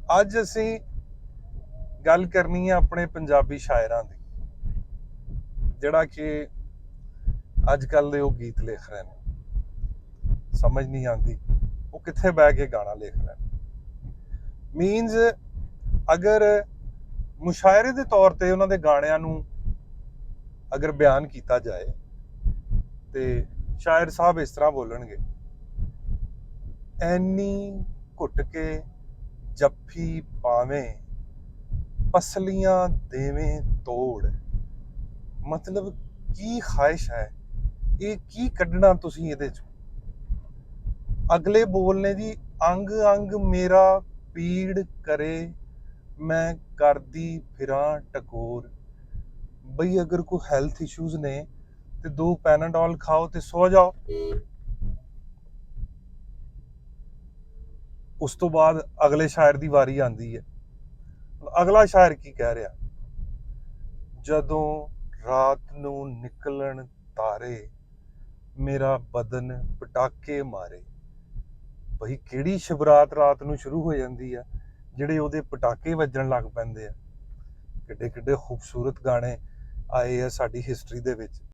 ਅੱਜ ਅਸੀਂ ਗੱਲ ਕਰਨੀ ਹੈ ਆਪਣੇ ਪੰਜਾਬੀ ਸ਼ਾਇਰਾਂ ਦੀ, ਜਿਹੜਾ ਕਿ ਅੱਜ ਕੱਲ ਦੇ ਉਹ ਗੀਤ ਲਿਖ ਰਹੇ ਨੇ। ਸਮਝ ਨਹੀਂ ਆਉਂਦੀ ਉਹ ਕਿੱਥੇ ਬਹਿ ਕੇ ਗਾਣਾ ਲਿਖ ਰਹੇ ਨੇ। ਮੀਨਸ ਅਗਰ ਮੁਸ਼ਾਇਰੇ ਦੇ ਤੌਰ ਤੇ ਉਹਨਾਂ ਦੇ ਗਾਣਿਆਂ ਨੂੰ ਅਗਰ ਬਿਆਨ ਕੀਤਾ ਜਾਏ ਤੇ ਸ਼ਾਇਰ ਸਾਹਿਬ ਇਸ ਤਰ੍ਹਾਂ ਬੋਲਣਗੇ, ਐਨੀ ਘੁੱਟ ਕੇ ਜੱਫੀ ਪਾਵੇਂ, ਪਸਲੀਆਂ ਦੇਵੇਂ ਤੋੜ। ਮਤਲਬ ਕੀ ਖਾਹਿਸ਼ ਹੈ, ਇਹ ਕੀ ਕੱਢਣਾ ਤੁਸੀਂ ਇਹਦੇ ਚ। ਅਗਲੇ ਬੋਲਨੇ ਜੀ, ਅੰਗ ਅੰਗ ਮੇਰਾ ਪੀੜ ਕਰੇ, ਮੈਂ ਕਰਦੀ ਫਿਰਾਂ ਟਕੋਰ। ਬਈ ਅਗਰ ਕੋਈ ਹੈਲਥ ਇਸ਼ੂਜ਼ ਨੇ ਤੇ 2 ਪੈਨਾਡੋਲ ਖਾਓ ਤੇ ਸੋ ਜਾਓ। ਉਸ ਤੋਂ ਬਾਅਦ ਅਗਲੇ ਸ਼ਾਇਰ ਦੀ ਵਾਰੀ ਆਉਂਦੀ ਹੈ। ਅਗਲਾ ਸ਼ਾਇਰ ਕੀ ਕਹਿ ਰਿਹਾ, ਜਦੋਂ ਰਾਤ ਨੂੰ ਨਿਕਲਣ ਤਾਰੇ, ਮੇਰਾ ਬਦਨ ਪਟਾਕੇ ਮਾਰੇ। ਬਈ ਕਿਹੜੀ ਸ਼ਿਵਰਾਤ ਰਾਤ ਨੂੰ ਸ਼ੁਰੂ ਹੋ ਜਾਂਦੀ ਆ ਜਿਹੜੇ ਉਹਦੇ ਪਟਾਕੇ ਵੱਜਣ ਲੱਗ ਪੈਂਦੇ ਆ। ਕਿੱਡੇ ਕਿੱਡੇ ਖੂਬਸੂਰਤ ਗਾਣੇ ਆਏ ਆ ਸਾਡੀ ਹਿਸਟਰੀ ਦੇ ਵਿੱਚ।